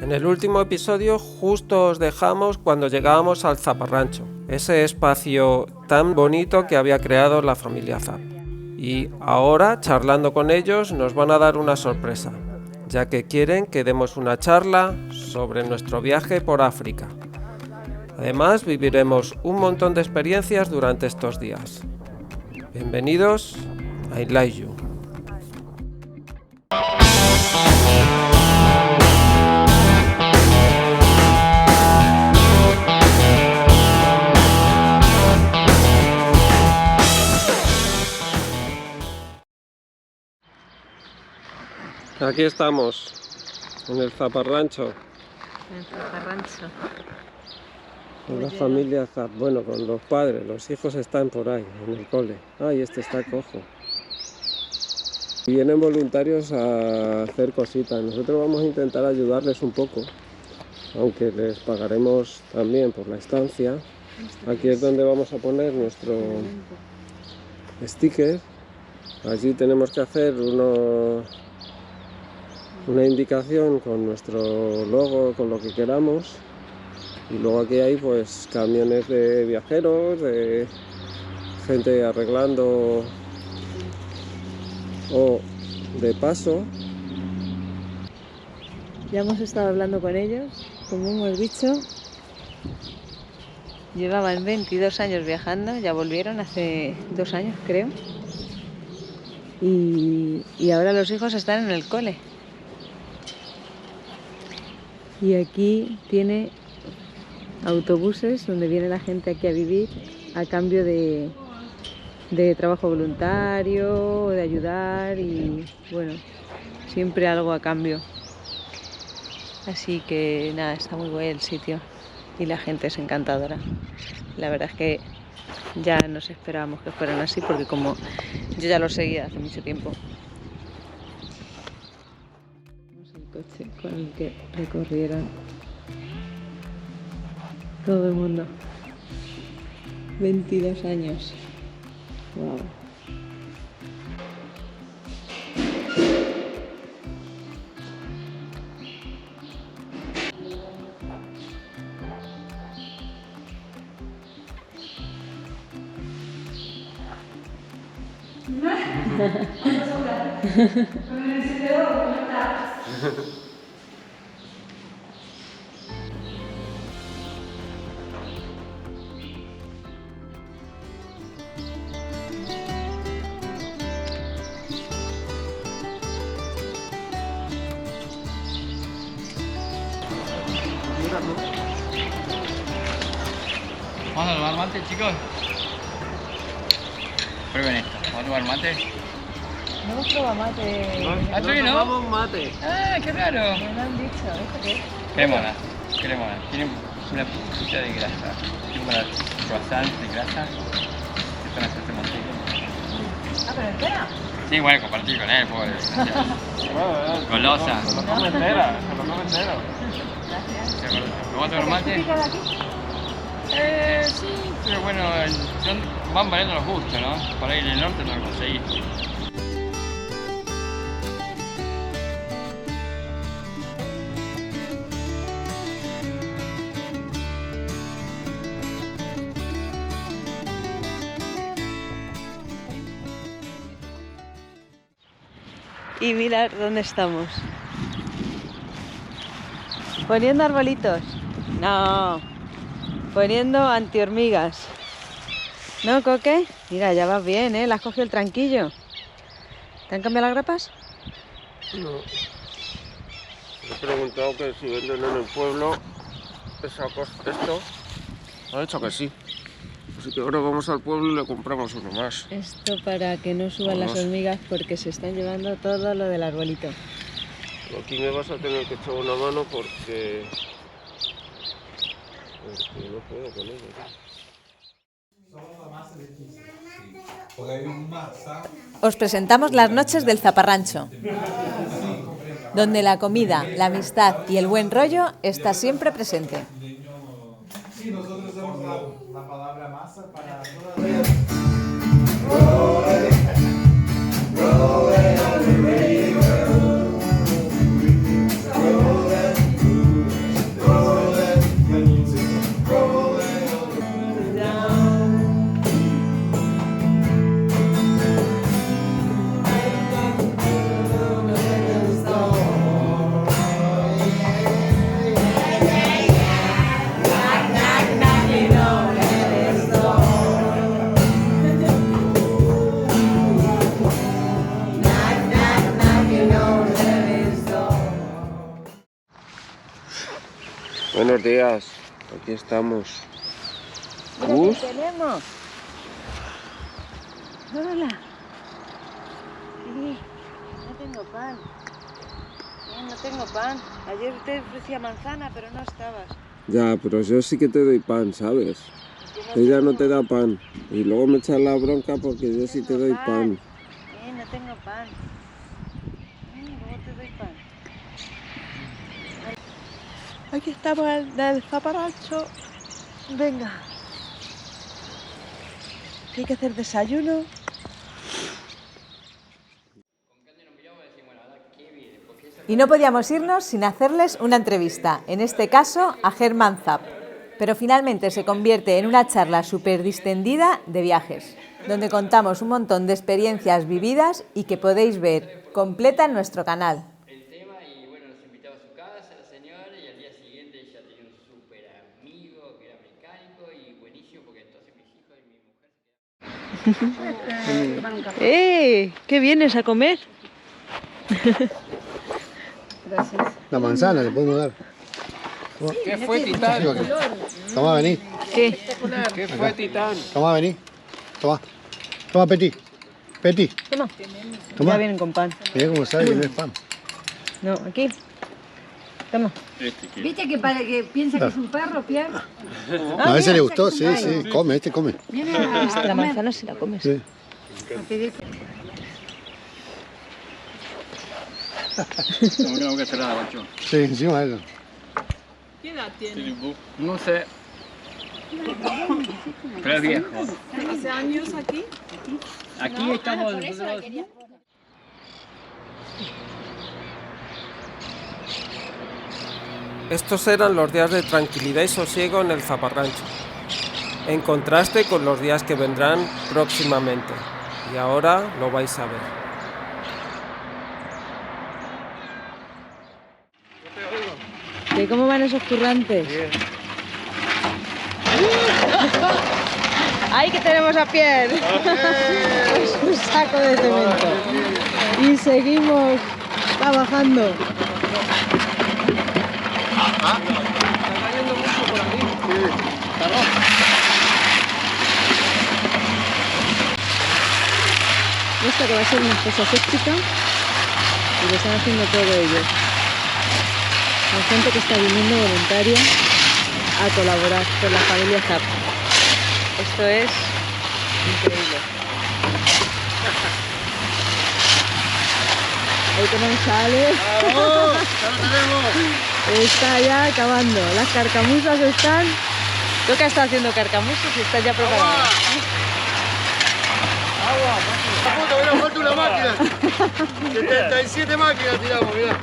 En el último episodio justo os dejamos cuando llegábamos al Zaparrancho, ese espacio tan bonito que había creado la familia Zap. Y ahora, charlando con ellos, nos van a dar una sorpresa, ya que quieren que demos una charla sobre nuestro viaje por África. Además, viviremos un montón de experiencias durante estos días. Bienvenidos a I Like You. Aquí estamos, en el Zaparrancho. El Zaparrancho. Con la familia Zap, bueno, con los padres, los hijos están por ahí, en el cole. Ay, este está cojo. Vienen voluntarios a hacer cositas. Nosotros vamos a intentar ayudarles un poco, aunque les pagaremos también por la estancia. Aquí es donde vamos a poner nuestro sticker. Allí tenemos que hacer una indicación con nuestro logo, con lo que queramos. Y luego aquí hay pues camiones de viajeros, de gente arreglando o de paso. Ya hemos estado hablando con ellos, como hemos dicho. Llevaban 22 años viajando, ya volvieron hace 2 años creo. Y ahora los hijos están en el cole. Y aquí tiene autobuses donde viene la gente aquí a vivir a cambio de trabajo voluntario, de ayudar y bueno, siempre algo a cambio. Así que nada, está muy guay el sitio y la gente es encantadora. La verdad es que ya nos esperábamos que fueran así porque como yo ya lo seguía hace mucho tiempo. El coche con el que recorrieron todo el mundo. 22 años. Wow. ¿Vamos a tomar mate, chicos? Prueben esto. ¿Vamos a tomar mate? No hemos probado mate. ¿Ah, todavía no? Tomamos mate. ¡Ah, qué raro! Me lo han dicho, ¿esto qué es? Cremona. Tiene una puntita de grasa. Tiene para croissants de grasa. Esto no es este manteca. Ah, pero entera. Sí, bueno, compartir con él, pobre. Gracias. Golosa. Se lo come entero. Gracias. ¿Vamos a tomar mate? ¿Típica de aquí? Sí, pero bueno, van variando los gustos, ¿no? Por ahí en el norte no lo conseguí. Y mirad dónde estamos. Poniendo arbolitos. No. Poniendo antihormigas. ¿No, Coque? Mira, ya vas bien, ¿eh? Le has cogido el tranquillo. ¿Te han cambiado las grapas? No. Le he preguntado que si venden en el pueblo esto. Ha dicho que sí. Así que ahora vamos al pueblo y le compramos uno más. Esto para que no suban las hormigas porque se están llevando todo lo del arbolito. Aquí me vas a tener que echar una mano porque no puedo con ello. Os presentamos las noches del Zaparrancho, donde la comida, la amistad y el buen rollo está siempre presente. Sí, nosotros usamos la palabra masa para todas Buenos días, aquí estamos. Mira qué tenemos. Hola. Sí, no tengo pan. No tengo pan. Ayer te ofrecía manzana, pero no estabas. Ya, pero yo sí que te doy pan, ¿sabes? Ella no te da pan. Y luego me echas la bronca porque yo sí te doy pan. No tengo pan. Luego te doy pan. Aquí estamos en el Zaparrancho. Venga. Hay que hacer desayuno. Y no podíamos irnos sin hacerles una entrevista, en este caso a Germán Zapp. Pero finalmente se convierte en una charla súper distendida de viajes, donde contamos un montón de experiencias vividas y que podéis ver completa en nuestro canal. El tema y bueno, nos invitaba a su casa, la señora, y al día siguiente ella tenía un súper amigo que era mecánico y buenísimo porque entonces mis hijos y mi mujer ¿Qué vienes a comer? La manzana le podemos dar. ¿Qué fue, Titán? Toma, vení. ¿Qué? ¿Qué fue, Titán? Toma, vení. Toma. Toma, Petit. Petit. Toma. Toma. Ya vienen con pan. Mira cómo sabe que no es pan. No, aquí. Toma. ¿Viste que piensa que es un perro, Pierre? No, a ese le gustó, sí, sí. Come, este come. Viene a La comer. manzana si la comes. Sí. ¿Cómo que no que cerrar, Guacho? Sí, encima de eso. No sé. Pero es viejo. ¿Hace años aquí? Aquí estamos nosotros. Estos eran los días de tranquilidad y sosiego en el Zaparrancho, en contraste con los días que vendrán próximamente. Y ahora lo vais a ver. ¿Cómo van esos currantes? ¡Ahí que tenemos a Pierre! Es un saco de cemento. Y seguimos trabajando. Esta que va a ser una fosa séptica y lo están haciendo todo ellos. Hay gente que está viniendo voluntaria a colaborar con la familia Zapp. Esto es increíble. Ahí tenemos a Ale. Está ya acabando. Las carcamusas están... Toca está haciendo carcamusas y están ya preparadas. ¡Puta, mira, falta una máquina! 77 máquinas tiramos, mirá.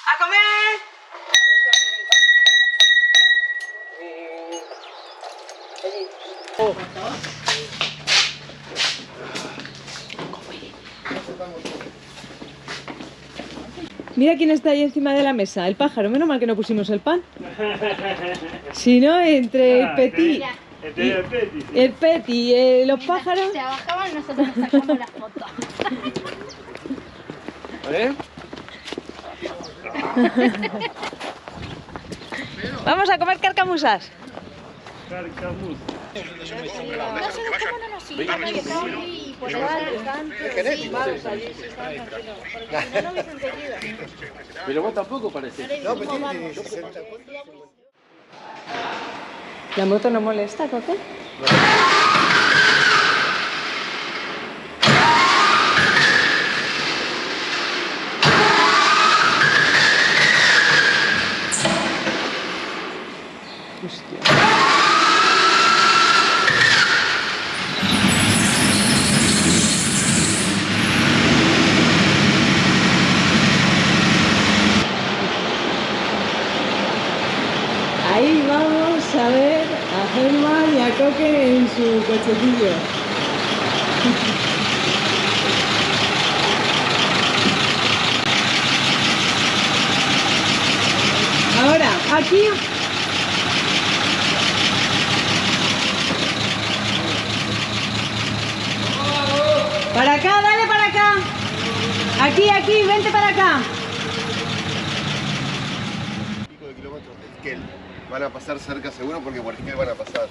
¡A comer! Mira quién está ahí encima de la mesa, el pájaro. Menos mal que no pusimos el pan. Si no, entre el Petit y los pájaros. Se bajaban, nosotros nos sacamos la foto. Vamos a comer carcamusas. Nosotros cómo no nos siguen, que estamos ahí por el canto, sí, vamos allí, sí, están tranquilos. Porque si no, no hubiesen seguido. Pero vos tampoco parecés. No, Petit tiene 60. ¿La moto no molesta, Coque? Ahí vamos a ver a Germán y a Coque en su cochecillo. Ahora, aquí. Para acá, dale para acá. Aquí, aquí, vente para acá. Pico de kilómetros de Esquel. Van a pasar cerca seguro porque por Esquel van a pasar.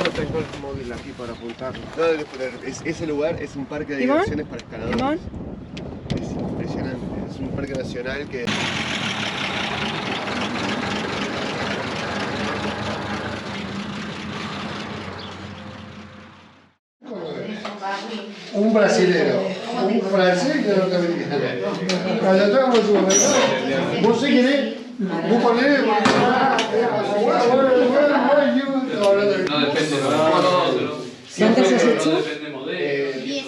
No tengo el móvil aquí para apuntarlo. No, ese lugar es un parque de diversiones para escaladores. Es impresionante. Es un parque nacional que... Un brasilero, un francés y un norteamericano. Cuando estamos en el supermercado, vos sé quién es, vos ponés, no depende de nosotros. ¿Cuántos has hecho? 10.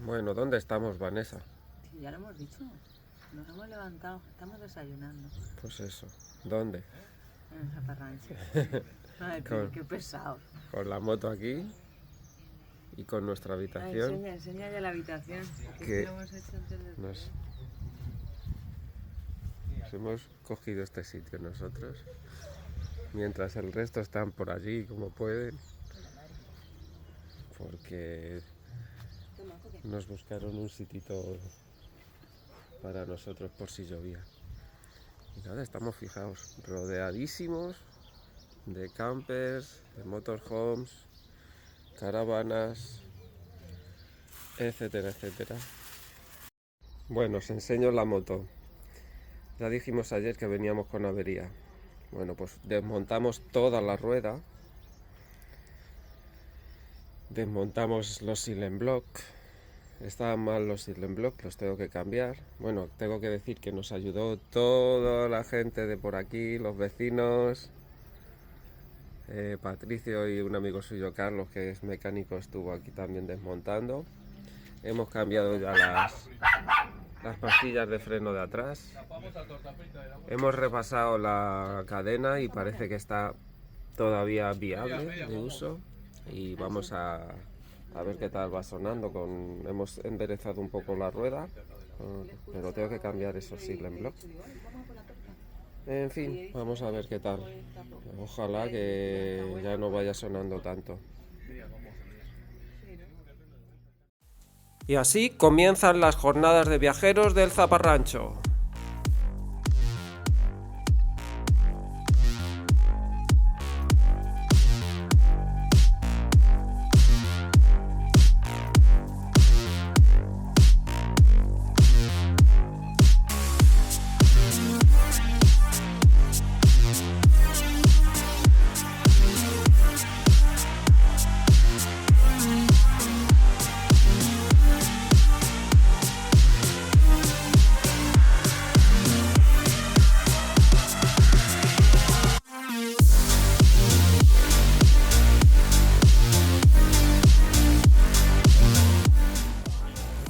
Bueno, ¿dónde estamos, Vanessa? Ya lo hemos dicho. Nos hemos levantado, estamos desayunando Pues eso, ¿dónde? en el Zaparrancho. Ay, Con- qué pesado. Con la moto aquí y con nuestra habitación. Enseña ya la habitación. Que lo hemos hecho antes de... nos hemos cogido este sitio nosotros, mientras el resto están por allí como pueden, porque nos buscaron un sitito para nosotros por si llovía. Y nada, estamos fijaos, rodeadísimos de campers, de motorhomes, caravanas, etcétera, etcétera. Bueno, os enseño la moto. Ya dijimos ayer que veníamos con avería. Bueno, pues desmontamos toda la rueda, desmontamos los silent block. Estaban mal los silent block, los tengo que cambiar. Bueno, tengo que decir que nos ayudó toda la gente de por aquí, los vecinos. Patricio y un amigo suyo, Carlos, que es mecánico, estuvo aquí también desmontando. Hemos cambiado ya las pastillas de freno de atrás. Hemos repasado la cadena y parece que está todavía viable de uso. Y vamos a ver qué tal va sonando. Hemos enderezado un poco la rueda, pero tengo que cambiar esos silent block. En fin, vamos a ver qué tal. Ojalá que ya no vaya sonando tanto. Y así comienzan las jornadas de viajeros del Zaparrancho.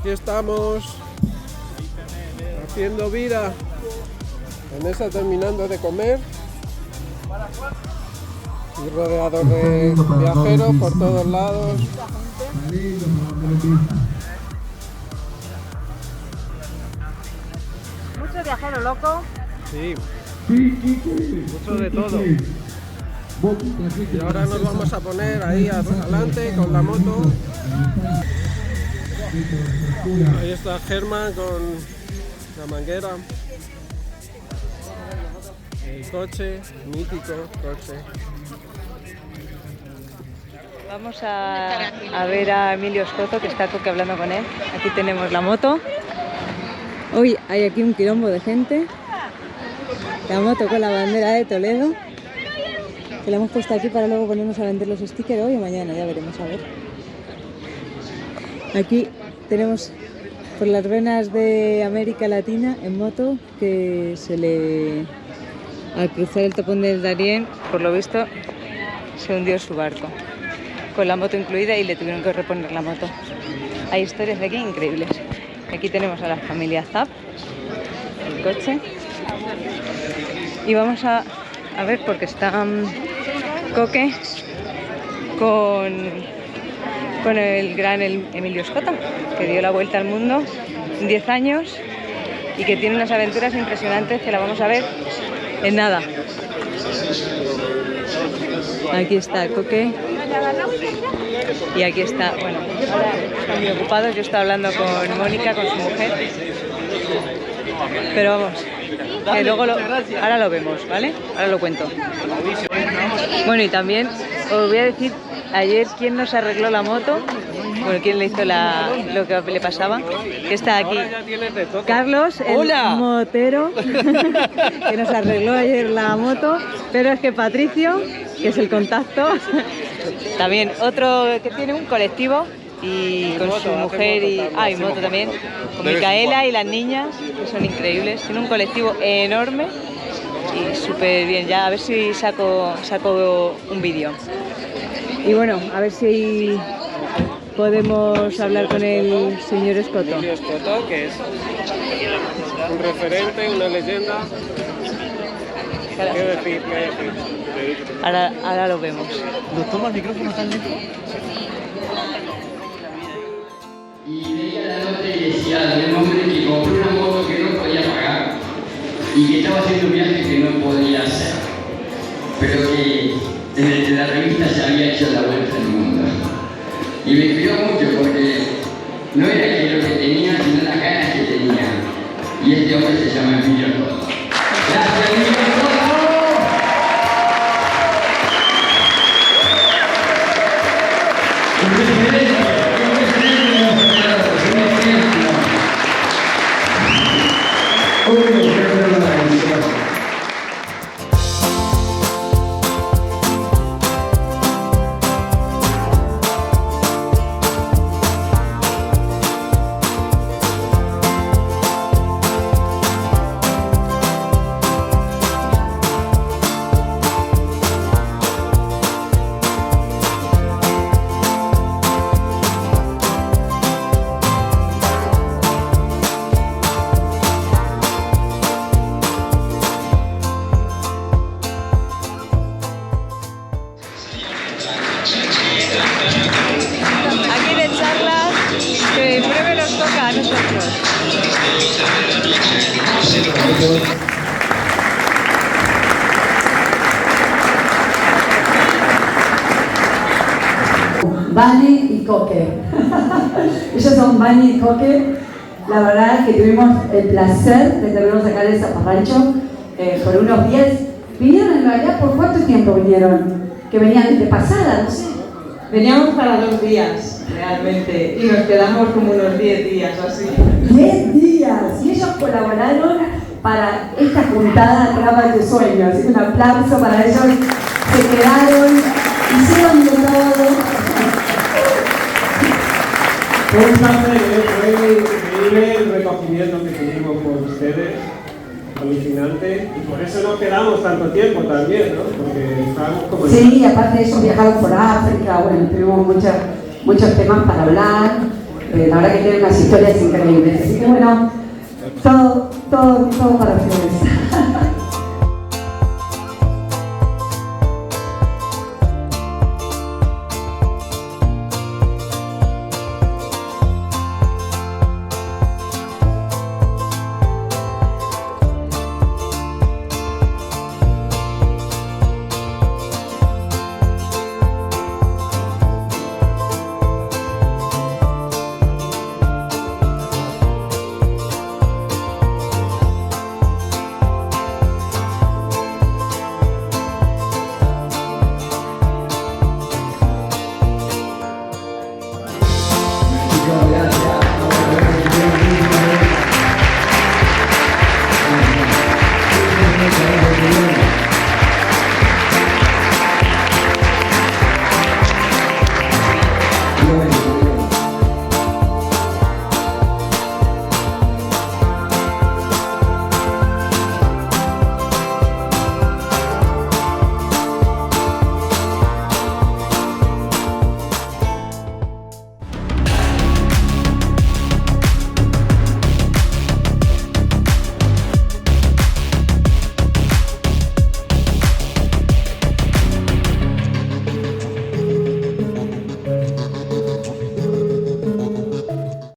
Aquí estamos haciendo vida. Vanessa terminando de comer y rodeado de viajeros por todos lados. Mucho viajero loco. Sí, mucho de todo. Y ahora nos vamos a poner ahí adelante con la moto. Ahí está Germán con la manguera. El coche, mítico coche. Vamos a ver a Emilio Scotto, que está Coque hablando con él. Aquí tenemos la moto. Hoy hay aquí un quilombo de gente. La moto con la bandera de Toledo, que la hemos puesto aquí para luego ponernos a vender los stickers hoy o mañana, ya veremos, a ver. Aquí tenemos por las venas de América Latina en moto, que al cruzar el topón del Darién, por lo visto, se hundió su barco, con la moto incluida, y le tuvieron que reponer la moto. Hay historias de aquí increíbles. Aquí tenemos a la familia Zap, el coche, y vamos a ver, porque está Coque con el gran Emilio Scotto, que dio la vuelta al mundo en 10 años y que tiene unas aventuras impresionantes que la vamos a ver en nada. Aquí está Coque Y aquí está, bueno, ahora están muy ocupados. Yo estaba hablando con Mónica, con su mujer. Pero vamos, que luego ahora lo vemos, ¿vale? Ahora lo cuento. Bueno, y también os voy a decir ayer quién nos arregló la moto. Bueno, quién le hizo lo que le pasaba. Que está aquí Carlos, el motero, que nos arregló ayer la moto. Pero es que Patricio, que es el contacto, también otro que tiene un colectivo y con su mujer y moto también, con Micaela y las niñas, que son increíbles. Tiene un colectivo enorme y súper bien. Ya a ver si saco un vídeo. Y bueno, a ver si podemos hablar con el señor Escoto. Emilio Escoto, que es un referente, una leyenda. ¿Qué decir? Ahora lo vemos. ¿Nos toma el micrófono tan lejos? Y veía la nota y decía de un hombre que compró una moto que no podía pagar y que estaba haciendo un viaje que no podía hacer, pero que desde la revista se había hecho la vuelta al mundo. Y me inspiró mucho porque no era que lo que tenía, sino las ganas que tenía. Y este hombre se llama Emilio Escoto. ¡Gracias, Emilio Escoto! Aquí de charlas, que en breve nos toca a nosotros. Vani y Coque. Ellos son Vani y Coque. La verdad es que tuvimos el placer de tenerlos acá en el Zaparrancho por unos días. ¿Vinieron en realidad por cuánto tiempo vinieron? Que venían desde pasada, no sé. Veníamos para 2 días, realmente, y nos quedamos como unos 10 días o así. 10 días. Y ellos colaboraron para esta juntada Trama de Sueños. Así que un aplauso para ellos. Se quedaron, hicieron de todo. Fue un placer, fue increíble el recogimiento que tuvimos con ustedes, alucinante, y por eso nos quedamos tanto tiempo también, ¿no? Porque estábamos como... Sí, aparte de ellos viajaron por África, bueno, tuvimos muchos temas para hablar, la verdad que tienen unas historias increíbles, así que bueno, todo para ustedes.